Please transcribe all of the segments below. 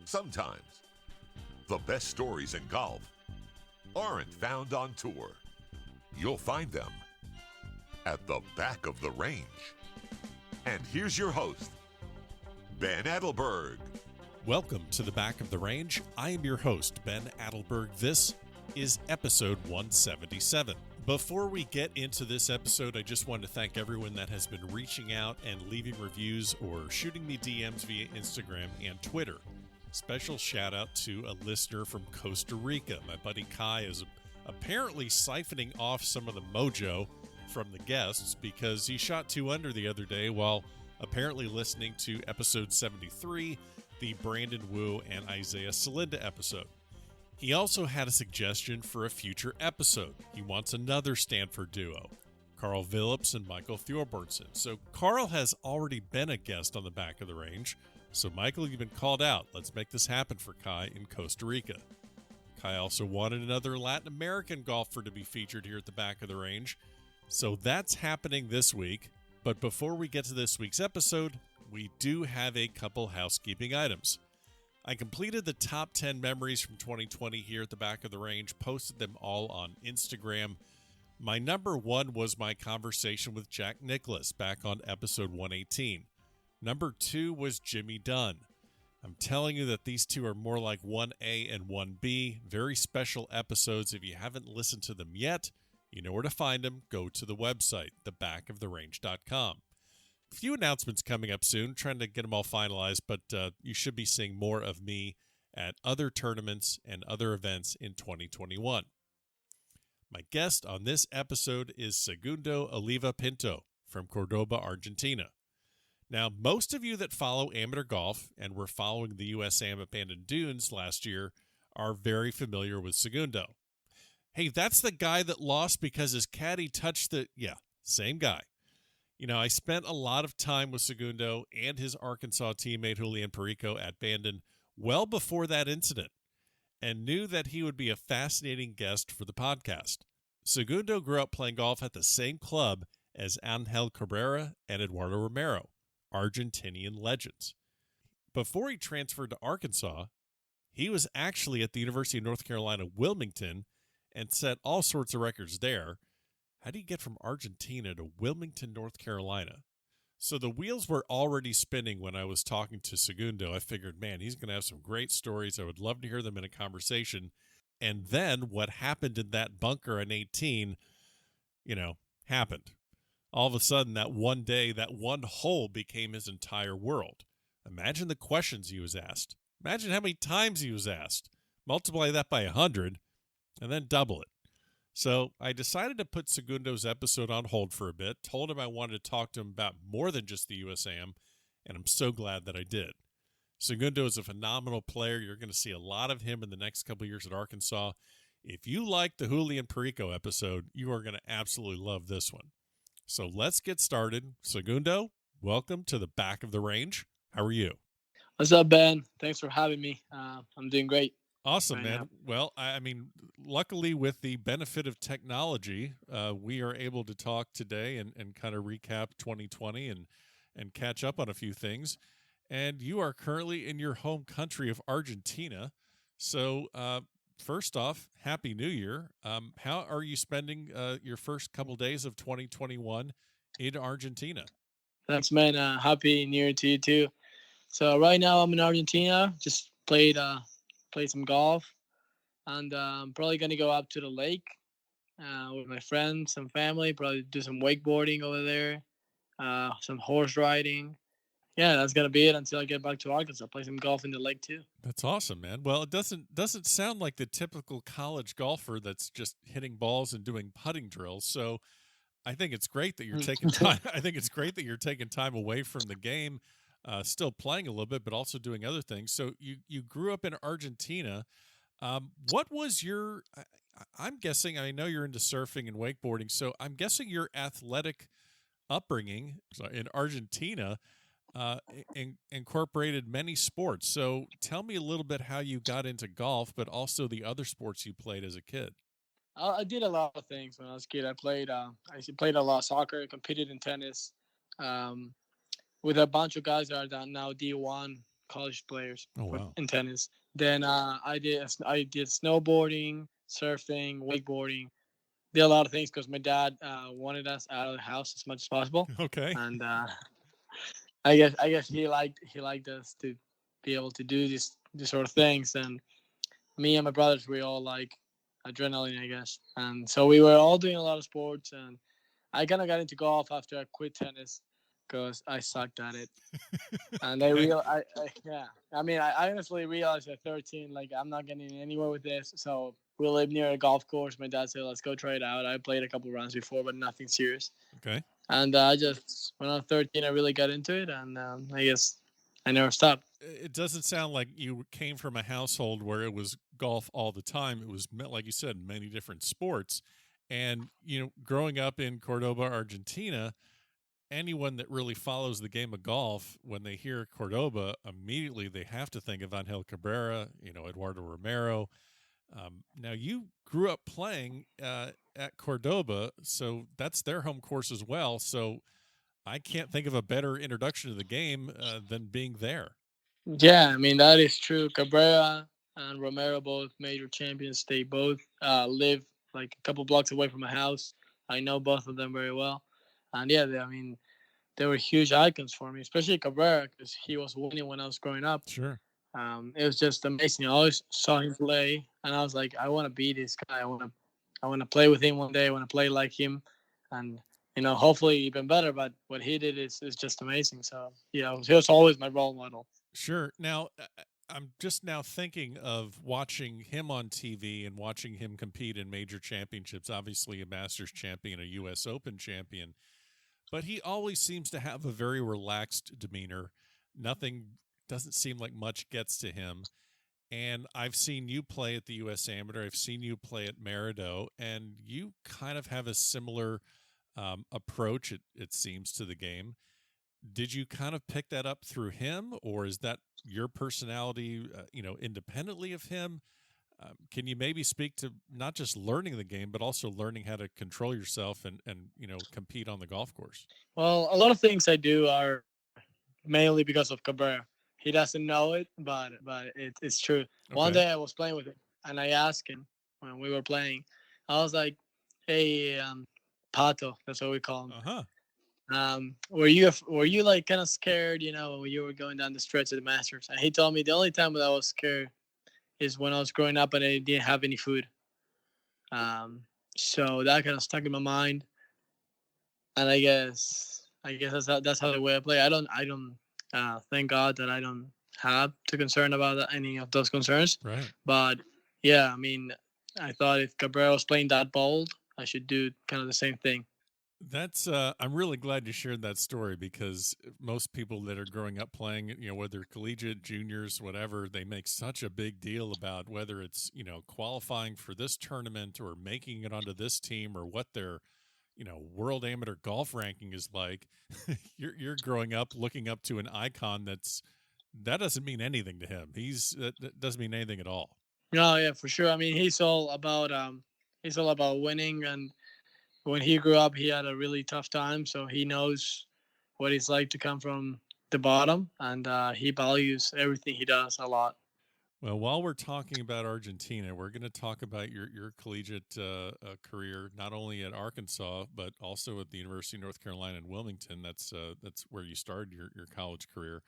Sometimes the best stories in golf aren't found on tour. You'll find them at the back of the range. And here's your host, Ben Adelberg. Welcome to the Back of the Range. I am your host, Ben Adelberg. This is episode 177. Before we get into this episode, I just want to thank everyone that has been reaching out and leaving reviews or shooting me DMs via Instagram and Twitter. Special shout out to a listener from Costa Rica. My buddy Kai is apparently siphoning off some of the mojo from the guests because he shot 2 under the other day while apparently listening to episode 73, the Brandon Wu and Isaiah Salinda episode. He also had a suggestion for a future episode. He wants another Stanford duo, Carl Phillips and Michael Thorbjornsen. So Carl has already been a guest on the Back of the Range. So Michael, you've been called out. Let's make this happen for Kai in Costa Rica. Kai also wanted another Latin American golfer to be featured here at the Back of the Range. So that's happening this week. But before we get to this week's episode, we do have a couple housekeeping items. I completed the top 10 memories from 2020 here at the Back of the Range, posted them all on Instagram. My number one was my conversation with Jack Nicklaus back on episode 118. Number 2 was Jimmy Dunn. I'm telling you that these two are more like 1A and 1B. Very special episodes. If you haven't listened to them yet, you know where to find them. Go to the website, thebackoftherange.com. A few announcements coming up soon, trying to get them all finalized, but you should be seeing more of me at other tournaments and other events in 2021. My guest on this episode is Segundo Oliva Pinto from Cordoba, Argentina. Now, most of you that follow amateur golf and were following the USAM at Bandon Dunes last year are very familiar with Segundo. Hey, that's the guy that lost because his caddy touched the... Yeah, same guy. You know, I spent a lot of time with Segundo and his Arkansas teammate Julian Perico at Bandon well before that incident and knew that he would be a fascinating guest for the podcast. Segundo grew up playing golf at the same club as Angel Cabrera and Eduardo Romero, Argentinian legends. Before he transferred to Arkansas, he was actually at the University of North Carolina, Wilmington, and set all sorts of records there. How do you get from Argentina to Wilmington, North Carolina? So the wheels were already spinning when I was talking to Segundo. I figured, man, he's going to have some great stories. I would love to hear them in a conversation. And then what happened in that bunker in 18, happened. All of a sudden, that one day, that one hole became his entire world. Imagine the questions he was asked. Imagine how many times he was asked. Multiply that by 100 and then double it. So I decided to put Segundo's episode on hold for a bit, told him I wanted to talk to him about more than just the USAM, and I'm so glad that I did. Segundo is a phenomenal player. You're going to see a lot of him in the next couple of years at Arkansas. If you like the Julian Perico episode, you are going to absolutely love this one. So let's get started. Segundo, welcome to the Back of the Range. How are you? What's up, Ben? Thanks for having me. I'm doing great. Awesome, man. Well, I mean, luckily with the benefit of technology, we are able to talk today and kind of recap 2020 and catch up on a few things. And you are currently in your home country of Argentina. So first off, Happy New Year. How are you spending your first couple days of 2021 in Argentina? Thanks, man. Happy New Year to you, too. So right now I'm in Argentina. Just played some golf. And I'm probably going to go up to the lake with my friends, some family. Probably do some wakeboarding over there, some horse riding. Yeah, that's going to be it until I get back to Arkansas. Play some golf in the lake, too. That's awesome, man. Well, it doesn't sound like the typical college golfer that's just hitting balls and doing putting drills. So I think it's great that you're taking time. I think it's great that you're taking time away from the game, still playing a little bit, but also doing other things. So you grew up in Argentina. What was your, I'm guessing, I know you're into surfing and wakeboarding, so I'm guessing your athletic upbringing in Argentina incorporated many sports. So tell me a little bit how you got into golf, but also the other sports you played as a kid. I did a lot of things when I was a kid. I played a lot of soccer, competed in tennis with a bunch of guys that are now D1 college players Oh, wow. in tennis. Then I did snowboarding, surfing, wakeboarding. Did a lot of things because my dad wanted us out of the house as much as possible, Okay. and I guess he liked us to be able to do these sort of things. And me and my brothers, we all like adrenaline, I guess. And so we were all doing a lot of sports. And I kind of got into golf after I quit tennis because I sucked at it. And yeah, I mean, I honestly realized at 13, like, I'm not getting anywhere with this. So we live near a golf course. My dad said, let's go try it out. I played a couple rounds before, but nothing serious. Okay. And I just, when I was 13, I really got into it. And I guess I never stopped. It doesn't sound like you came from a household where it was golf all the time. It was, like you said, many different sports. And, growing up in Cordoba, Argentina, anyone that really follows the game of golf, when they hear Cordoba, immediately they have to think of Angel Cabrera, Eduardo Romero. Now, you grew up playing at Cordoba, so that's their home course as well. So I can't think of a better introduction to the game than being there. Yeah, I mean, that is true. Cabrera and Romero, both major champions, they both live like a couple blocks away from my house. I know both of them very well. And yeah, I mean, they were huge icons for me, especially Cabrera because he was winning when I was growing up. Sure. It was just amazing. I always saw him play, and I was like, I want to be this guy. I want to play with him one day. I want to play like him, and hopefully even better. But what he did is just amazing. So yeah, he was always my role model. Sure. Now, I'm just now thinking of watching him on TV and watching him compete in major championships. Obviously, a Masters champion, a U.S. Open champion, but he always seems to have a very relaxed demeanor. Nothing doesn't seem like much gets to him. And I've seen you play at the U.S. Amateur. I've seen you play at Merido, and you kind of have a similar approach, it seems, to the game. Did you kind of pick that up through him, or is that your personality, independently of him? Can you maybe speak to not just learning the game, but also learning how to control yourself and compete on the golf course? Well, a lot of things I do are mainly because of Cabrera. He doesn't know it, but it's true. Okay. One day I was playing with him, and I asked him when we were playing. I was like, "Hey, Pato," that's what we call him. Were you like kind of scared, when you were going down the stretch of the Masters? And he told me the only time that I was scared is when I was growing up and I didn't have any food. So that kind of stuck in my mind, and I guess that's how the way I play. I don't thank God that I don't have to concern about any of those concerns. Right. But yeah, I mean, I thought if Cabrera was playing that bold, I should do kind of the same thing. That's I'm really glad you shared that story, because most people that are growing up playing, whether collegiate, juniors, whatever, they make such a big deal about whether it's, qualifying for this tournament or making it onto this team or what their, world amateur golf ranking is like. You're growing up looking up to an icon that doesn't mean anything to him. That doesn't mean anything at all. No, yeah, for sure. I mean, he's all about winning, and when he grew up, he had a really tough time, so he knows what it's like to come from the bottom, and he values everything he does a lot. Well, while we're talking about Argentina, we're going to talk about your collegiate career, not only at Arkansas, but also at the University of North Carolina in Wilmington. That's where you started your college career.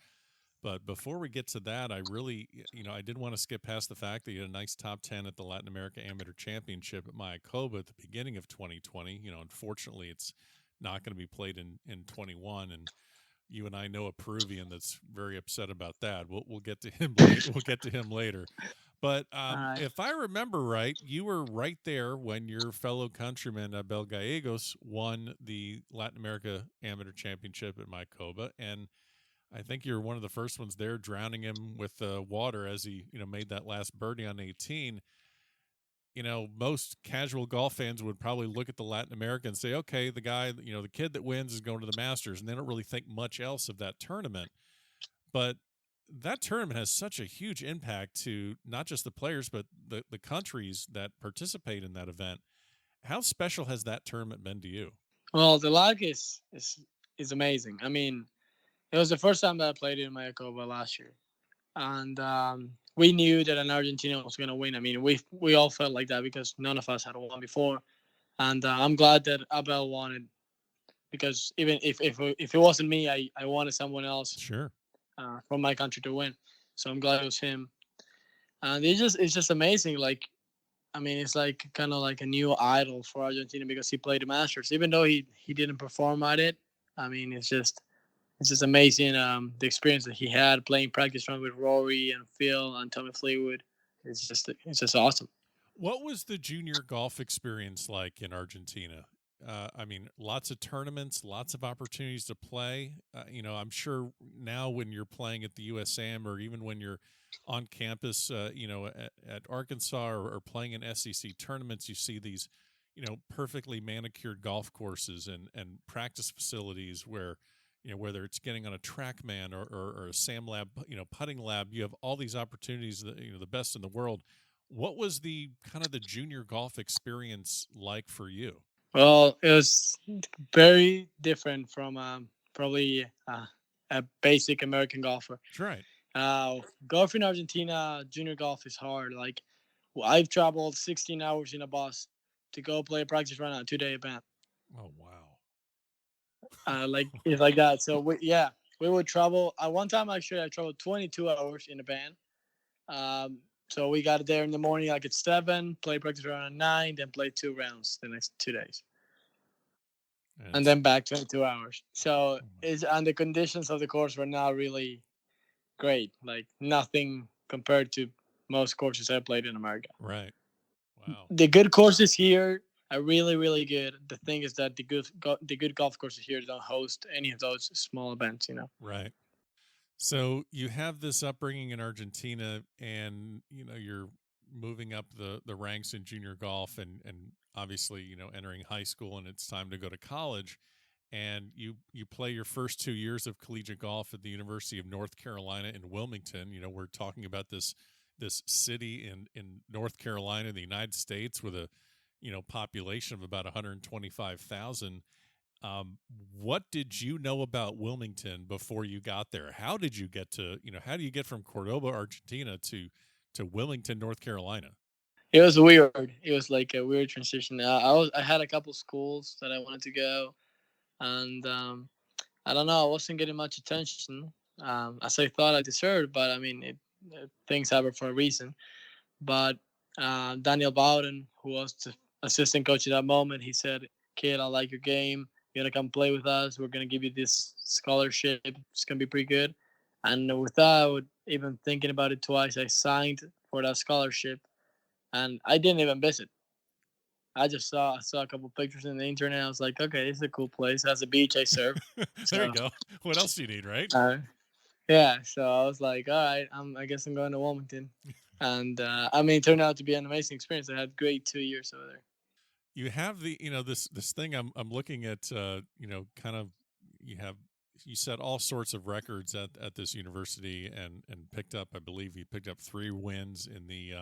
But before we get to that, I really, I did want to skip past the fact that you had a nice top 10 at the Latin America Amateur Championship at Mayakoba at the beginning of 2020. Unfortunately, it's not going to be played in 21, and you and I know a Peruvian that's very upset about that. We'll get to him. We'll get to him later. But if I remember right, you were right there when your fellow countryman Abel Gallegos won the Latin America Amateur Championship at Mayakoba, and I think you're one of the first ones there, drowning him with water as he, made that last birdie on 18. Most casual golf fans would probably look at the Latin America and say, okay, the guy, the kid that wins is going to the Masters, and they don't really think much else of that tournament. But that tournament has such a huge impact to not just the players, but the countries that participate in that event. How special has that tournament been to you? Well, the luck is amazing. I mean, it was the first time that I played in Mayakoba last year, and we knew that an Argentina was going to win. I mean, we all felt like that because none of us had won before, and I'm glad that Abel won it because even if it wasn't me, I wanted someone else Sure. from my country to win. So I'm glad it was him, and it's just amazing. Like, I mean, it's like kind of like a new idol for Argentina because he played the Masters, even though he didn't perform at it. I mean, it's just amazing. The experience that he had playing practice round with Rory and Phil and Tommy Fleetwood. It's just awesome. What was the junior golf experience like in Argentina? I mean, lots of tournaments, lots of opportunities to play. I'm sure now when you're playing at the USAM or even when you're on campus, at Arkansas or playing in SEC tournaments, you see these, perfectly manicured golf courses and practice facilities where, whether it's getting on a TrackMan or a Sam Lab, putting lab, you have all these opportunities that, the best in the world. What was the kind of the junior golf experience like for you? Well, it was very different from probably a basic American golfer. That's right. Golf in Argentina, junior golf is hard. Like, I've traveled 16 hours in a bus to go play a practice run on a 2-day event. Oh, wow. Like it's like that. So we would travel. At one time, actually, I traveled 22 hours in a van. So we got there in the morning, like at 7, play practice round at 9, then play 2 rounds the next 2 days, and then back 22 hours. So and the conditions of the course were not really great. Like nothing compared to most courses I played in America. Right. Wow. The good courses here are really, really good. The thing is that the good golf courses here don't host any of those small events. Right. So you have this upbringing in Argentina, and you're moving up the ranks in junior golf, and obviously entering high school, and it's time to go to college. And you play your first 2 years of collegiate golf at the University of North Carolina in Wilmington. We're talking about this city in North Carolina, the United States, with a population of about 125,000. What did you know about Wilmington before you got there? How did you get to, how do you get from Cordoba, Argentina to Wilmington, North Carolina? It was weird. It was like a weird transition. I had a couple schools that I wanted to go, and I don't know. I wasn't getting much attention as I thought I deserved. But I mean, things happen for a reason. But Daniel Bowden, who was the assistant coach at that moment, he said, "Kid, I like your game. You're gonna come play with us. We're gonna give you this scholarship. It's gonna be pretty good." And without even thinking about it twice, I signed for that scholarship, and I didn't even visit. I just saw a couple pictures in the internet. I was like, okay, it's a cool place. It has a beach. I surf. There you go. What else do you need, right? Yeah. So I was like, all right, I guess I'm going to Wilmington. And I mean, it turned out to be an amazing experience. I had great 2 years over there. You have the this thing I'm looking at, kind of you set all sorts of records at this university and picked up, I believe you picked up 3 wins in the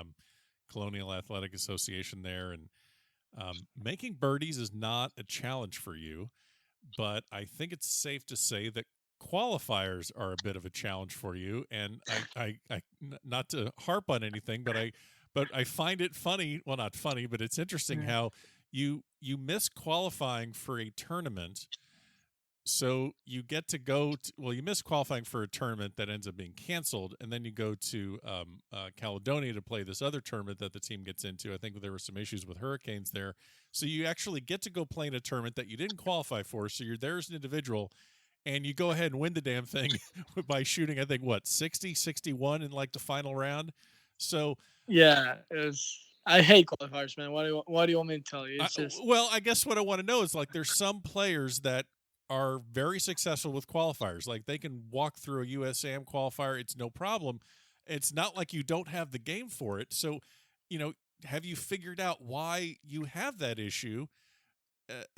Colonial Athletic Association there, and making birdies is not a challenge for you, but I think it's safe to say that qualifiers are a bit of a challenge for you. And I not to harp on anything, but I find it funny. Well, not funny, but it's interesting how you miss qualifying for a tournament. So you get to go you miss qualifying for a tournament that ends up being canceled, and then you go to Caledonia to play this other tournament that the team gets into. I think there were some issues with hurricanes there. So you actually get to go play in a tournament that you didn't qualify for. So you're there as an individual, and you go ahead and win the damn thing by shooting, I think, 60, 61 in like the final round. So yeah, I hate qualifiers, man. What do you want me to tell you? Well, I guess what I want to know is, like, there's some players that are very successful with qualifiers. Like, they can walk through a USAM qualifier. It's no problem. It's not like you don't have the game for it. So, have you figured out why you have that issue?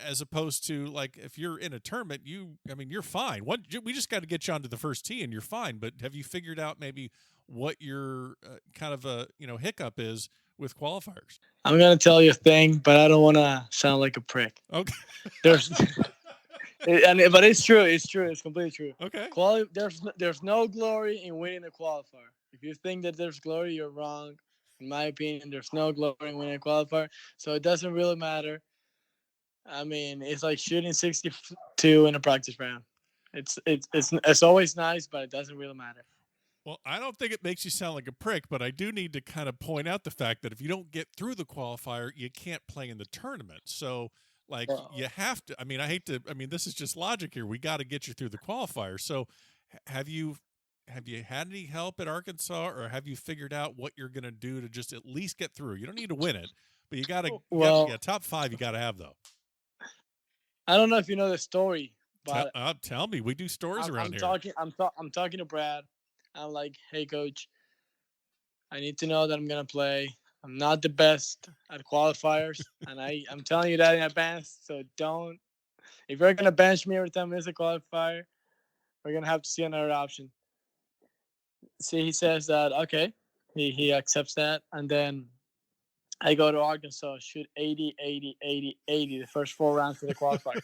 As opposed to, like, if you're in a tournament, you're fine. We just got to get you onto the first tee and you're fine. But have you figured out maybe what your kind of a hiccup is with qualifiers? I'm gonna tell you a thing, but I don't want to sound like a prick. Okay. But it's true. It's true. It's completely true. Okay. There's no glory in winning a qualifier. If you think that there's glory, you're wrong. In my opinion, there's no glory in winning a qualifier, so it doesn't really matter. I mean, it's like shooting 62 in a practice round. It's always nice, but it doesn't really matter. Well, I don't think it makes you sound like a prick, but I do need to kind of point out the fact that if you don't get through the qualifier, you can't play in the tournament. So, like, you have to. I mean, I hate to. I mean, this is just logic here. We got to get you through the qualifier. So, have you had any help at Arkansas, or have you figured out what you're going to do to just at least get through? You don't need to win it, but you got to. Well, yeah, top 5 you got to have though. I don't know if you know the story, but Tell me. We do stories around here. I'm talking to Brad. I'm like, hey, coach, I need to know that I'm gonna play. I'm not the best at qualifiers, and I'm telling you that in advance. So don't. If you're gonna bench me every time I miss a qualifier, we're gonna have to see another option. See, he says that okay, he accepts that, and then I go to Arkansas, shoot 80, 80, 80, 80 the first 4 rounds of the qualifier.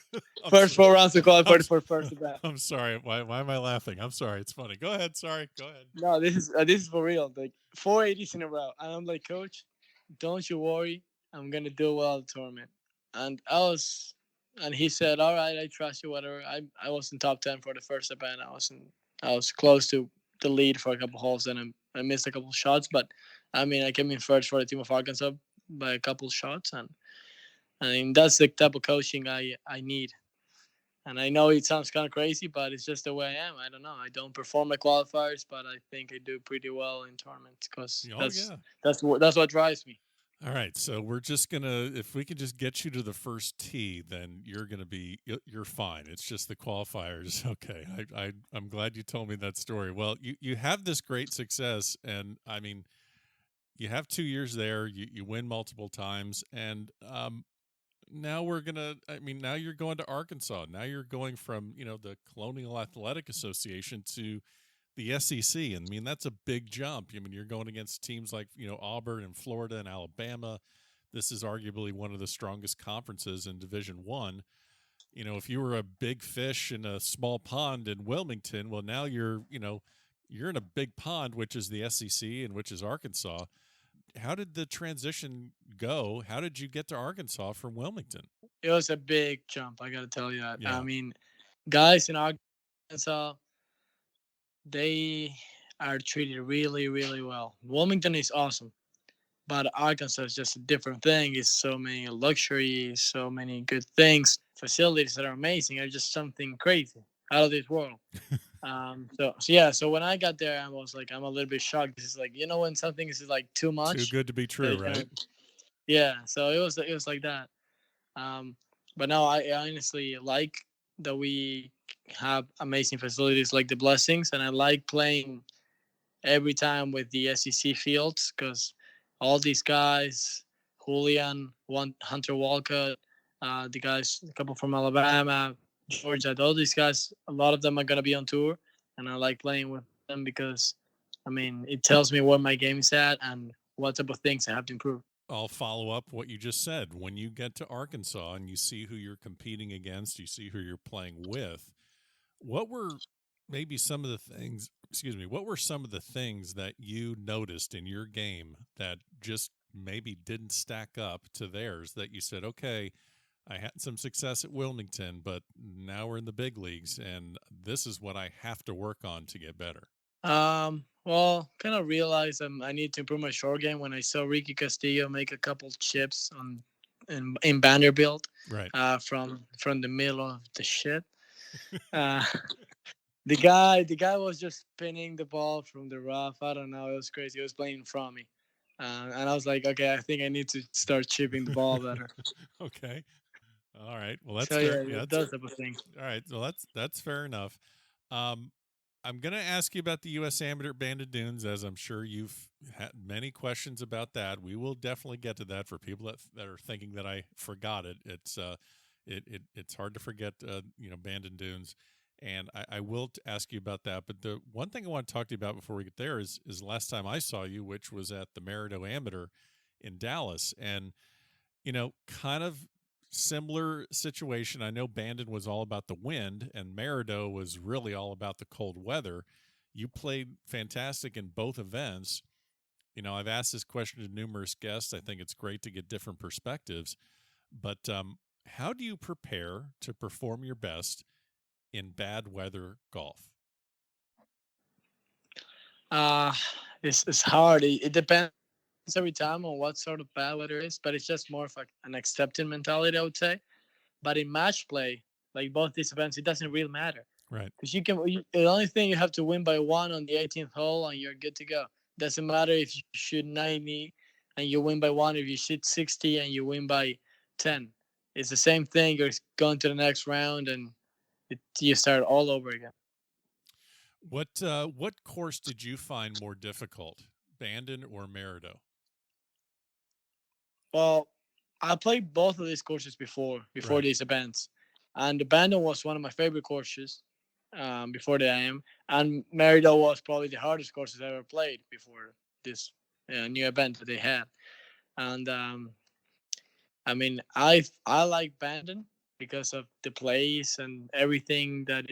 First 4 rounds of the qualifier for first event. I'm sorry. Why am I laughing? I'm sorry. It's funny. Go ahead. Sorry. Go ahead. No, this is for real. Like 480s in a row. And I'm like, coach, don't you worry. I'm gonna do well at the tournament. And he said, all right, I trust you, whatever. I was in top 10 for the first event. I was close to the lead for a couple holes, and I missed a couple shots, but I mean, I came in first for the team of Arkansas by a couple shots, and I mean that's the type of coaching I need. And I know it sounds kind of crazy, but it's just the way I am. I don't know. I don't perform at qualifiers, but I think I do pretty well in tournaments because that's what drives me. All right, so we're just gonna, if we can just get you to the first tee, then you're fine. It's just the qualifiers. Okay, I'm glad you told me that story. Well, you have this great success, and I mean, you have 2 years there. You win multiple times, and now now you're going to Arkansas. Now you're going from the Colonial Athletic Association to the SEC, and I mean that's a big jump. I mean you're going against teams like Auburn and Florida and Alabama. This is arguably one of the strongest conferences in Division I. If you were a big fish in a small pond in Wilmington, well now you're in a big pond, which is the SEC and which is Arkansas. How did the transition go? How did you get to Arkansas from Wilmington? It was a big jump, I got to tell you that. Yeah. I mean, guys in Arkansas, they are treated really, really well. Wilmington is awesome, but Arkansas is just a different thing. It's so many luxuries, so many good things, facilities that are amazing. Are just something crazy out of this world. So when I got there, I was like, I'm a little bit shocked. This is like, when something is like too much, too good to be true, right? Yeah. So it was like that. But no, I honestly like that we have amazing facilities like the Blessings, and I like playing every time with the SEC fields because all these guys, Julian, Hunter Walcott, the guys, a couple from Alabama, Georgia, all these guys, a lot of them are going to be on tour, and I like playing with them because, I mean, it tells me where my game is at and what type of things I have to improve. I'll follow up what you just said. When you get to Arkansas and you see who you're competing against, you see who you're playing with, what were maybe some of the things, what were some of the things that you noticed in your game that just maybe didn't stack up to theirs that you said, okay, I had some success at Wilmington, but now we're in the big leagues, and this is what I have to work on to get better? Well, kind of realized I need to improve my short game when I saw Ricky Castillo make a couple chips in Vanderbilt, right? From the middle of the shit. The guy was just spinning the ball from the rough. I don't know. It was crazy. He was playing in front of me. And I was like, okay, I think I need to start chipping the ball better. Okay. All right. Well, that's so, fair. Yeah, those type of things. All right. Well, that's fair enough. I'm going to ask you about the U.S. Amateur Banded Dunes, as I'm sure you've had many questions about that. We will definitely get to that for people that are thinking that I forgot it. It's hard to forget, Banded Dunes. And I will ask you about that. But the one thing I want to talk to you about before we get there is last time I saw you, which was at the Merido Amateur in Dallas. And, kind of similar situation. I know Bandon was all about the wind and Merido was really all about the cold weather. You played fantastic in both events. I've asked this question to numerous guests. I think it's great to get different perspectives. But how do you prepare to perform your best in bad weather golf? It's hard. It depends every time on what sort of bad weather is, but it's just more of an accepting mentality, I would say. But in match play, like both these events, it doesn't really matter. Right. Because the only thing you have to win by 1 on the 18th hole and you're good to go. Doesn't matter if you shoot 90 and you win by 1, if you shoot 60 and you win by 10. It's the same thing. You're going to the next round and you start all over again. What course did you find more difficult, Bandon or Merido? Well, I played both of these courses before Right. these events, and the Bandon was one of my favorite courses before the IM, and Merido was probably the hardest courses I ever played before this new event that they had. And I mean, I like Bandon because of the place and everything that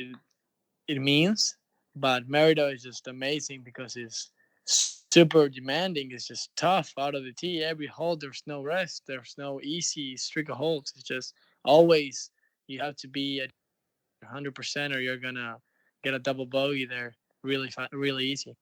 it means, but Merido is just amazing because it's super demanding. It's just tough out of the tee. Every hole, there's no rest. There's no easy streak of holes. It's just always you have to be at 100% or you're gonna get a double bogey there really easy.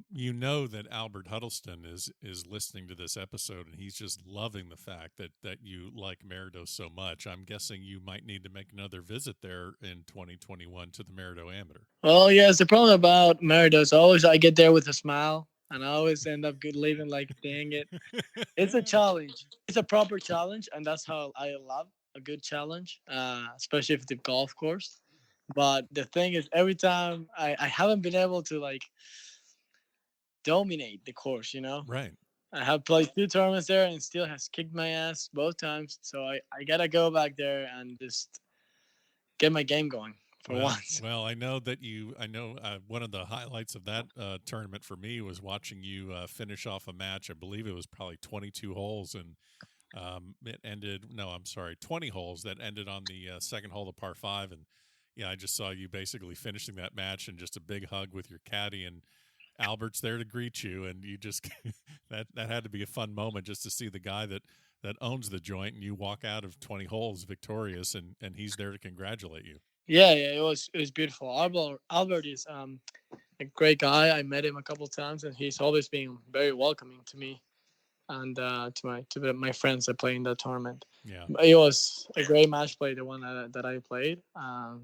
You know that Albert Huddleston is listening to this episode, and he's just loving the fact that you like Merido so much. I'm guessing you might need to make another visit there in 2021 to the Merido Amateur. Well, yes, the problem about Merido is always I get there with a smile, and I always end up leaving like, dang it. It's a challenge. It's a proper challenge, and that's how I love a good challenge, especially if it's a golf course. But the thing is, every time I haven't been able to like dominate the course, Right. I have played 2 tournaments there and still has kicked my ass both times. So I gotta go back there and just get my game going for once. Well, I know that one of the highlights of that tournament for me was watching you finish off a match. I believe it was probably 22 holes, and it ended. No, I'm sorry, 20 holes that ended on the second hole of par 5. And yeah, I just saw you basically finishing that match and just a big hug with your caddy, and Albert's there to greet you, and you just that had to be a fun moment just to see the guy that owns the joint, and you walk out of 20 holes victorious, and he's there to congratulate you. Yeah, it was beautiful. Albert is a great guy. I met him a couple of times, and he's always been very welcoming to me and to my friends that play in that tournament. Yeah, it was a great match play, the one that I played. And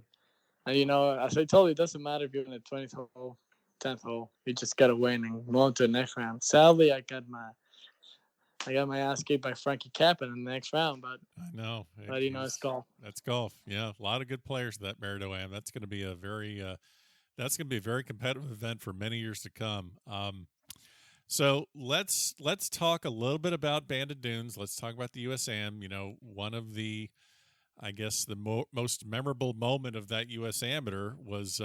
as I told you, it doesn't matter if you're in the 20th hole, 10th hole. You just gotta win and move on to the next round. Sadly, I got my ass kicked by Frankie Cappan in the next round, but I know. But it's golf. That's golf. Yeah, a lot of good players at that Merido Am. That's going to be a very competitive event for many years to come. So let's talk a little bit about Bandon Dunes. Let's talk about the USAM. One of the, I guess, the most memorable moment of that US Amateur was,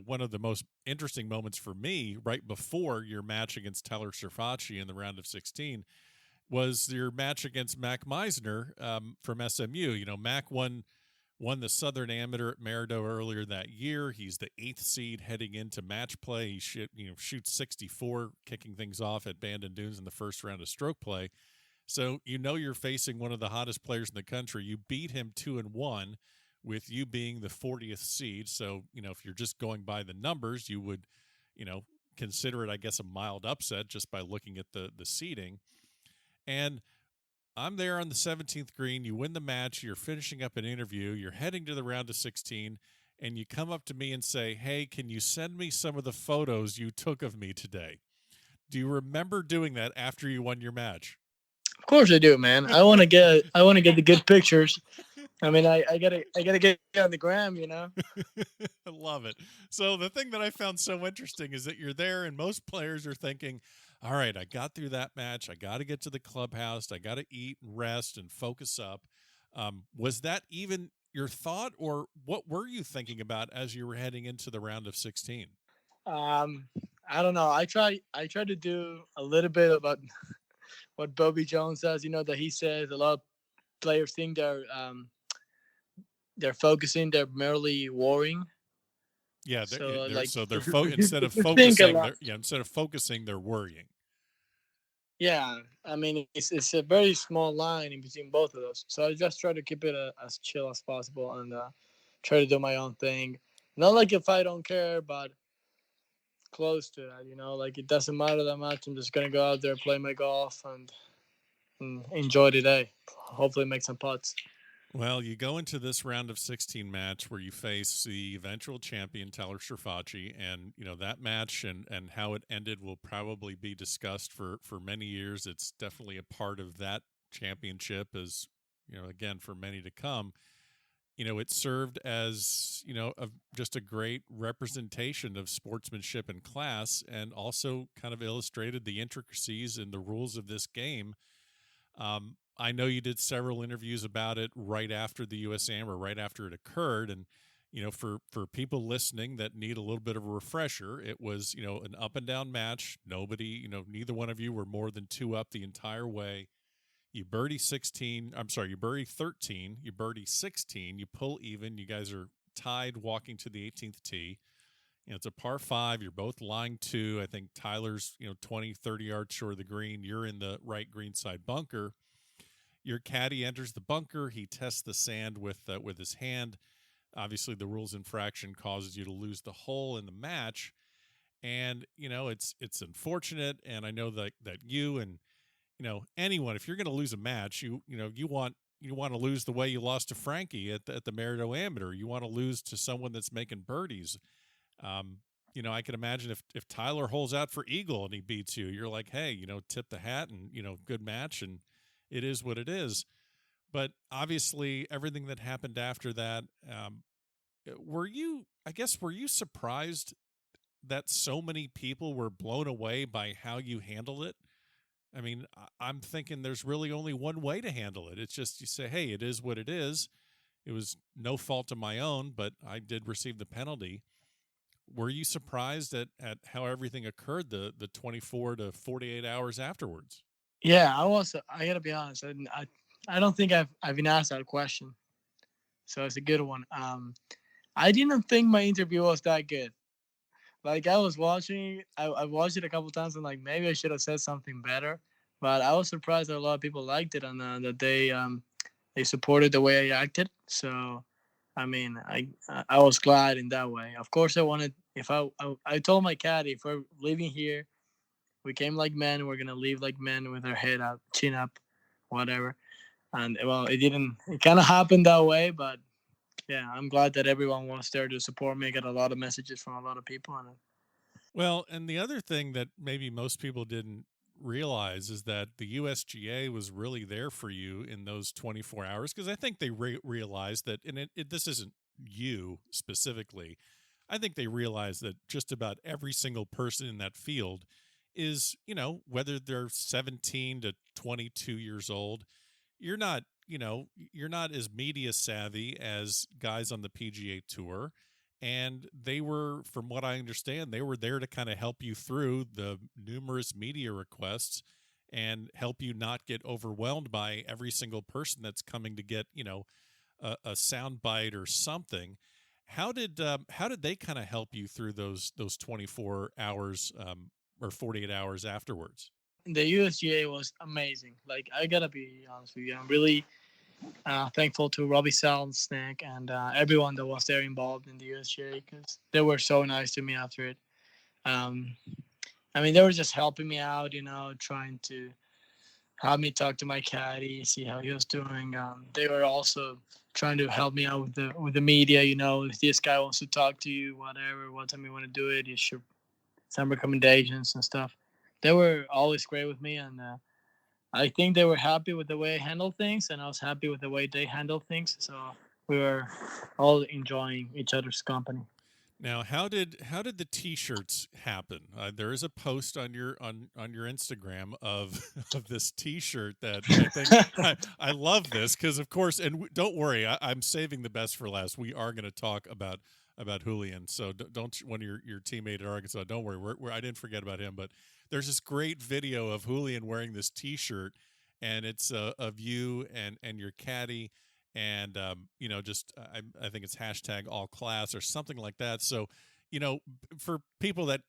one of the most interesting moments for me right before your match against Tyler Serfacci in the round of 16 was your match against Mac Meisner from SMU. Mac won the Southern Amateur at Merido earlier that year. He's the 8th seed heading into match play. He shoots 64, kicking things off at Bandon Dunes in the first round of stroke play. So you're facing one of the hottest players in the country. You beat him 2-1 with you being the 40th seed. So, if you're just going by the numbers, you would, consider it, I guess, a mild upset just by looking at the seeding. And I'm there on the 17th green. You win the match. You're finishing up an interview. You're heading to the round of 16, and you come up to me and say, "Hey, can you send me some of the photos you took of me today?" Do you remember doing that after you won your match? Of course I do, man. I want to get the good pictures. I mean, I gotta get on the gram, I love it. So the thing that I found so interesting is that you're there, and most players are thinking, all right, I got through that match. I got to get to the clubhouse. I got to eat and rest and focus up. Was that even your thought, or what were you thinking about as you were heading into the round of 16? I don't know. I try to do a little bit about what Bobby Jones does. That he says a lot of players think they're focusing, they're merely worrying. Yeah, So they're like so they're instead of you think a focusing, lot. instead of focusing, they're worrying. Yeah, I mean it's a very small line in between both of those. So I just try to keep it as chill as possible and try to do my own thing. Not like if I don't care, but close to that. Like it doesn't matter that much. I'm just gonna go out there, play my golf, and enjoy the day. Hopefully, make some putts. Well, you go into this round of 16 match where you face the eventual champion Tyler Strafaci, and that match and how it ended will probably be discussed for many years. It's definitely a part of that championship, as again for many to come. It served as just a great representation of sportsmanship and class, and also kind of illustrated the intricacies and the rules of this game. I know you did several interviews about it right after the USAM or right after it occurred. And, for people listening that need a little bit of a refresher, it was, an up and down match. Nobody, neither one of you were more than 2 up the entire way. You birdie 16. I'm sorry, you birdie 13. You birdie 16. You pull even. You guys are tied walking to the 18th tee. It's a par 5. You're both lying 2. I think Tyler's, 20, 30 yards short of the green. You're in the right green side bunker. Your caddy enters the bunker. He tests the sand with his hand. Obviously, the rules infraction causes you to lose the hole in the match, and it's unfortunate. And I know that you and anyone, if you're going to lose a match, you want to lose the way you lost to Frankie at the Merritt Amateur. You want to lose to someone that's making birdies. I can imagine if Tyler holds out for eagle and he beats you, you're like, hey, tip the hat and good match, and it is what it is. But obviously, everything that happened after that, were you surprised that so many people were blown away by how you handled it? I mean, I'm thinking there's really only one way to handle it. It's just you say, hey, it is what it is. It was no fault of my own, but I did receive the penalty. Were you surprised at how everything occurred the 24 to 48 hours afterwards? Yeah, I was. I gotta be honest. I don't think I've been asked that question, so it's a good one. I didn't think my interview was that good. Like I was watching, I watched it a couple times, and like maybe I should have said something better. But I was surprised that a lot of people liked it and that they supported the way I acted. So, I mean, I was glad in that way. Of course, I wanted if I told my caddy if we're leaving here, we came like men. We're gonna leave like men with our head up, chin up, whatever. And well, it didn't. It kind of happened that way, but yeah, I'm glad that everyone was there to support me. I got a lot of messages from a lot of people, and Well, and the other thing that maybe most people didn't realize is that the USGA was really there for you in those 24 hours, because I think they realized that, and this isn't you specifically. I think they realized that just about every single person in that field is, whether they're 17 to 22 years old, you're not, you're not as media savvy as guys on the PGA Tour. And they were, from what I understand, they were there to kind of help you through the numerous media requests and help you not get overwhelmed by every single person that's coming to get, a sound bite or something. How did they kind of help you through those 24 hours or 48 hours afterwards? the USGA was amazing. Like I gotta be honest with you, I'm really thankful to Robbie Selznick and everyone that was there involved in the USGA because they were so nice to me after it. Um, I mean, they were just helping me out, trying to have me talk to my caddy, see how he was doing. They were also trying to help me out with the media. If this guy wants to talk to you, whatever, what time you want to do it, you should some recommendations and stuff. They were always great with me, and I think they were happy with the way I handled things, and I was happy with the way they handled things. So we were all enjoying each other's company. Now, how did the T-shirts happen? There is a post on your Instagram of of this T-shirt that I think I love this because, of course, and don't worry, I'm saving the best for last. We are going to talk about Julian, so don't when your teammate at Arkansas. Don't worry, I didn't forget about him. But there's this great video of Julian wearing this T-shirt, and it's of you and your caddy, and just I think it's hashtag all class or something like that. So for people that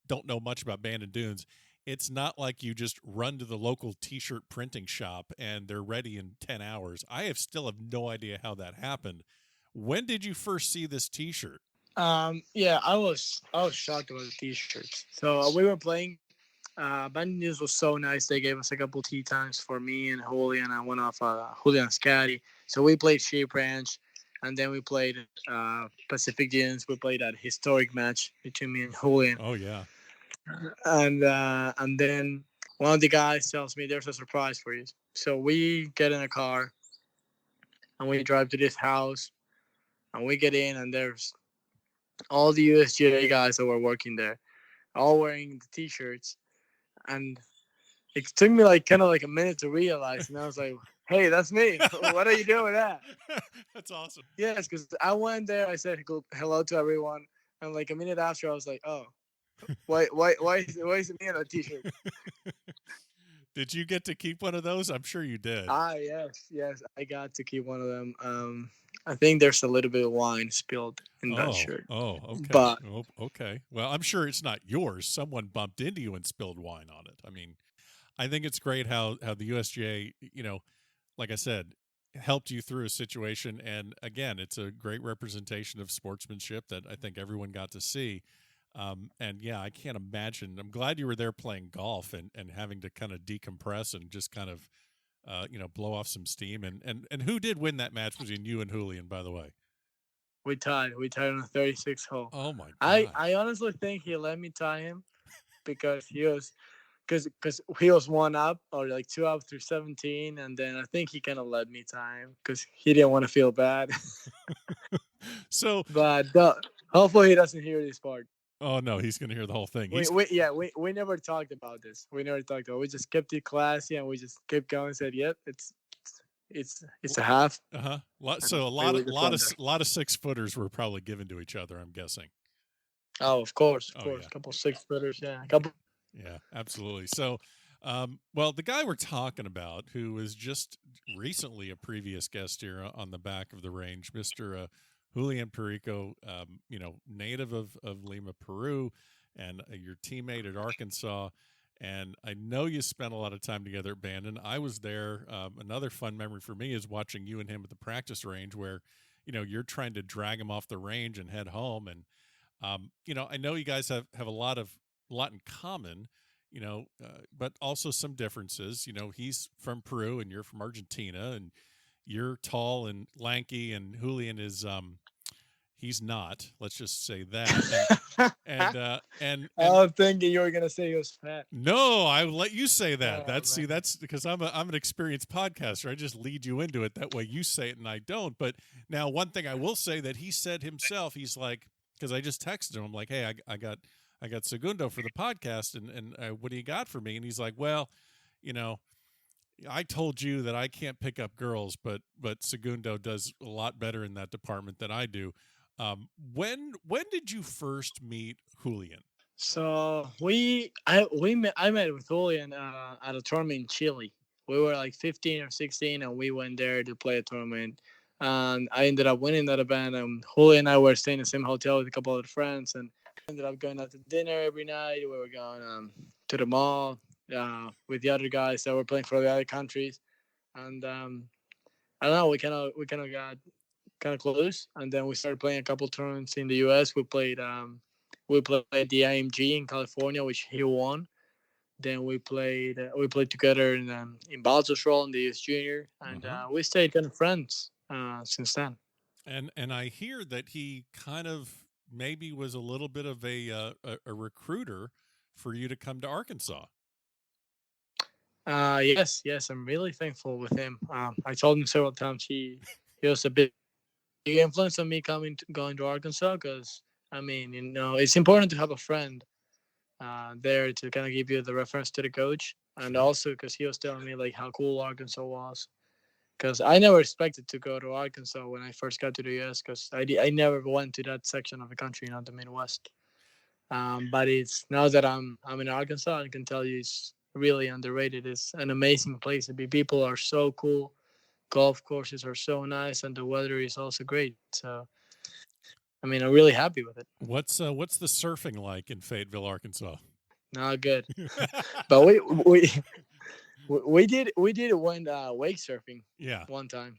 don't know much about Bandon Dunes, it's not like you just run to the local T-shirt printing shop and they're ready in 10 hours. I still have no idea how that happened. When did you first see this T-shirt? Yeah, I was shocked about the T-shirts. So we were playing. Bandon News was so nice. They gave us a couple tee times for me and Julian. I went off Julian's caddy. So we played Sheep Ranch, and then we played Pacific Dunes. We played that historic match between me and Julian. Oh yeah. And then one of the guys tells me there's a surprise for you. So we get in a car and we drive to this house, and we get in, and there's all the USGA guys that were working there, all wearing the T-shirts. And it took me kind of a minute to realize, and I was like, "Hey, that's me. What are you doing with that?" That's awesome. Yes, because I went there, I said hello to everyone, and a minute after, I was like, "Oh, why is it me on a T-shirt?" Did you get to keep one of those? I'm sure you did. Yes, I got to keep one of them. I think there's a little bit of wine spilled in that shirt. Oh, okay. But okay. Well, I'm sure it's not yours. Someone bumped into you and spilled wine on it. I mean, I think it's great how the USGA, like I said, helped you through a situation. And again, it's a great representation of sportsmanship that I think everyone got to see. And yeah, I can't imagine. I'm glad you were there playing golf and having to kind of decompress and just kind of, blow off some steam. And who did win that match between you and Julian, by the way? we tied on a 36 hole. Oh my God. I honestly think he let me tie him because he was one up or 2 up through 17, and then I think he kind of let me tie him because he didn't want to feel bad. So, but hopefully he doesn't hear this part. Oh no, he's going to hear the whole thing. We never talked about this. We We just kept it classy and we just kept going. Said, "Yep, it's a half." So a lot of 6-footers were probably given to each other, I'm guessing. Oh, of course, Yeah. A couple 6-footers, yeah, a couple. Yeah, absolutely. So, well, the guy we're talking about, who was just recently a previous guest here on the back of the range, Mr. Julian Perico, native of Lima, Peru, and your teammate at Arkansas. And I know you spent a lot of time together at Bandon. I was there. Another fun memory for me is watching you and him at the practice range where, you're trying to drag him off the range and head home. And, I know you guys have a lot in common, but also some differences. He's from Peru and you're from Argentina, and you're tall and lanky, and Julian is he's not. Let's just say that. And I was thinking you were gonna say he was fat. No, I will let you say that. Oh, that's because I'm an experienced podcaster. I just lead you into it. That way you say it and I don't. But now one thing I will say that he said himself, he's like, because I just texted him, I'm like, hey, I got Segundo for the podcast, and what do you got for me? And he's like, well, I told you that I can't pick up girls, but Segundo does a lot better in that department than I do. When did you first meet Julian? So I met with Julian at a tournament in Chile. We were 15 or 16, and we went there to play a tournament. And I ended up winning that event. And Julian and I were staying in the same hotel with a couple of friends, and ended up going out to dinner every night. We were going to the mall with the other guys that were playing for the other countries. And I don't know, we kind of got kind of close, and then we started playing a couple tournaments in the U.S. We played the IMG in California, which he won. Then we played together in Baltusrol in the US Junior, and we stayed kind of friends since then. And I hear that he kind of maybe was a little bit of a recruiter for you to come to Arkansas. Yes, I'm really thankful with him. I told him several times he was a big influence on me going to Arkansas, because it's important to have a friend there to kind of give you the reference to the coach, and also because he was telling me how cool Arkansas was. Because I never expected to go to Arkansas when I first got to the U.S. because I never went to that section of the country, the Midwest. But it's now that I'm in Arkansas, I can tell you it's really underrated. It's an amazing place to be. People are so cool. Golf courses are so nice, and the weather is also great. So I mean, I'm really happy with it. What's the surfing like in Fayetteville, Arkansas? Not good, but we did went wake surfing Yeah. one time.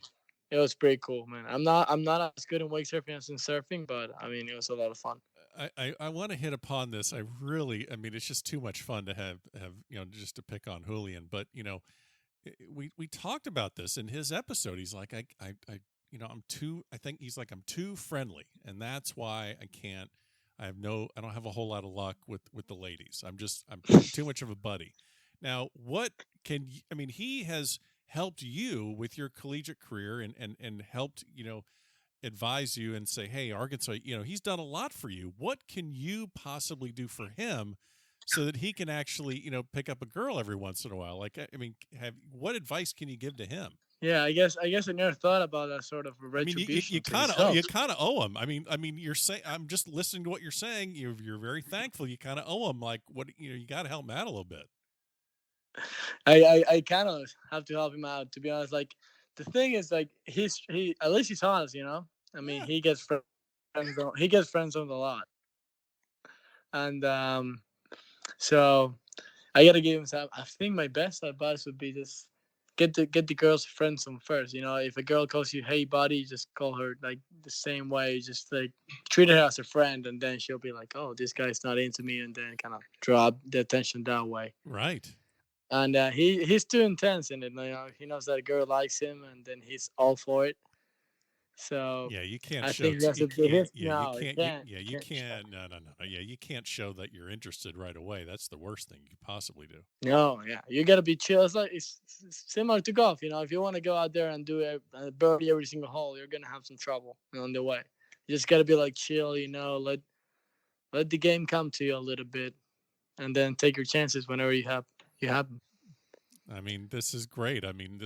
It was pretty cool, man. I'm not as good in wake surfing as in surfing, but I mean, it was a lot of fun. I want to hit upon this. I mean, it's just too much fun to have just to pick on Julian. But we talked about this in his episode. He's like, I think he's like, I'm too friendly, and that's why I can't. I don't have a whole lot of luck with the ladies. I'm too much of a buddy. Now, I mean, he has helped you with your collegiate career and helped, advise you and say, hey, Arkansas, he's done a lot for you. What can you possibly do for him so that he can actually, pick up a girl every once in a while? Like, I mean, what advice can you give to him? Yeah, I guess I never thought about that sort of retribution. You kind of owe him. I mean, you're saying, I'm just listening to what you're saying. You're very thankful. You kind of owe him. Like, what you got to help him out a little bit. I kind of have to help him out, to be honest. Like, the thing is, like, he at least he's honest, I mean, Yeah. he gets friends on a lot, and so I gotta give him some. I think my best advice would be just get the girls friends on first. If a girl calls you, hey buddy, just call her like the same way. Just like treat her as a friend, and then she'll be like, oh, this guy's not into me, and then kind of drop the attention that way. Right. And he's too intense in it. He knows that a girl likes him, and then he's all for it. So yeah, you can't I show. think that's You a big can't. no, You you can't. can't. You can't. No. Yeah, you can't show that you're interested right away. That's the worst thing you could possibly do. No, yeah, you gotta be chill. It's similar to golf. If you want to go out there and do a birdie every single hole, you're gonna have some trouble on the way. You just gotta be like chill. Let the game come to you a little bit, and then take your chances whenever you have them. I mean, this is great. I mean,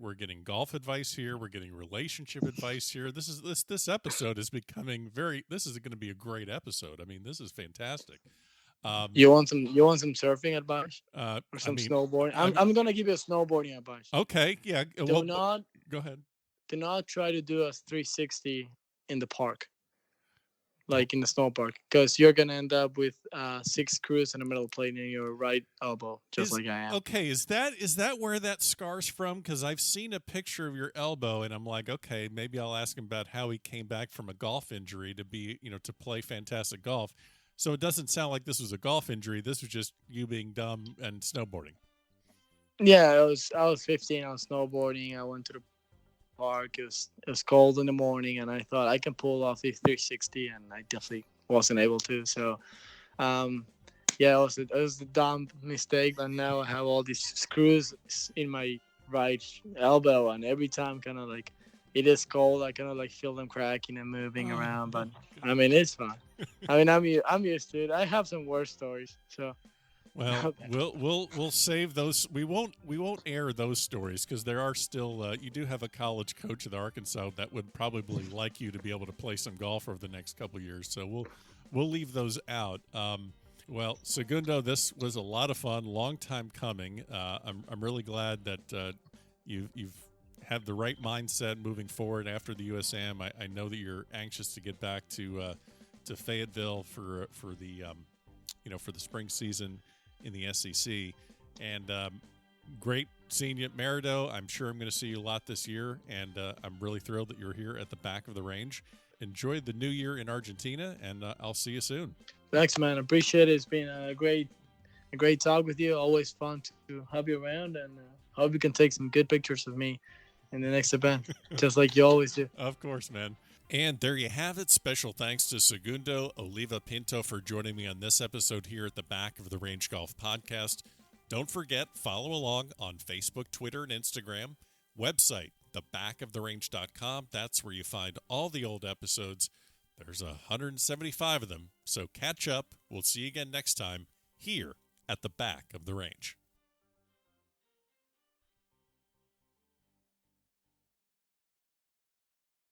we're getting golf advice here. We're getting relationship advice here. This episode is becoming this is going to be a great episode. I mean, this is fantastic. You want some surfing advice or some I mean, snowboarding? I'm gonna give you a snowboarding advice. Okay, yeah. Do not go ahead. Do not try to do a 360 in the park, like in the snow park, because you're gonna end up with 6 screws in the middle plate in your right elbow, like I am. Okay, is that where that scar's from? Because I've seen a picture of your elbow, and I'm like, okay, maybe I'll ask him about how he came back from a golf injury to be, to play fantastic golf. So it doesn't sound like this was a golf injury. This was just you being dumb and snowboarding. Yeah, I was 15. I was snowboarding. I went to the park. It was cold in the morning, and I thought I can pull off the 360, and I definitely wasn't able to. So, yeah, it was a dumb mistake. And now I have all these screws in my right elbow, and every time, kind of like it is cold, I kind of like feel them cracking and moving around. But I mean, it's fine. I mean, I'm used to it. I have some worse stories, so. Well, we'll save those. We won't air those stories because there are still. You do have a college coach at Arkansas that would probably like you to be able to play some golf over the next couple of years. So we'll leave those out. Well, Segundo, this was a lot of fun. Long time coming. I'm really glad that you've had the right mindset moving forward after the USAM. I know that you're anxious to get back to Fayetteville for the for the spring season in the SEC, and great seeing you at Merido. I'm sure I'm going to see you a lot this year, and I'm really thrilled that you're here at the back of the range. Enjoy the new year in Argentina, and I'll see you soon. Thanks, man. Appreciate it. It's been a great talk with you. Always fun to have you around, and hope you can take some good pictures of me in the next event, just like you always do. Of course, man. And there you have it. Special thanks to Segundo Oliva Pinto for joining me on this episode here at the Back of the Range Golf Podcast. Don't forget, follow along on Facebook, Twitter, and Instagram. Website, thebackoftherange.com. That's where you find all the old episodes. There's 175 of them, so catch up. We'll see you again next time here at the Back of the Range.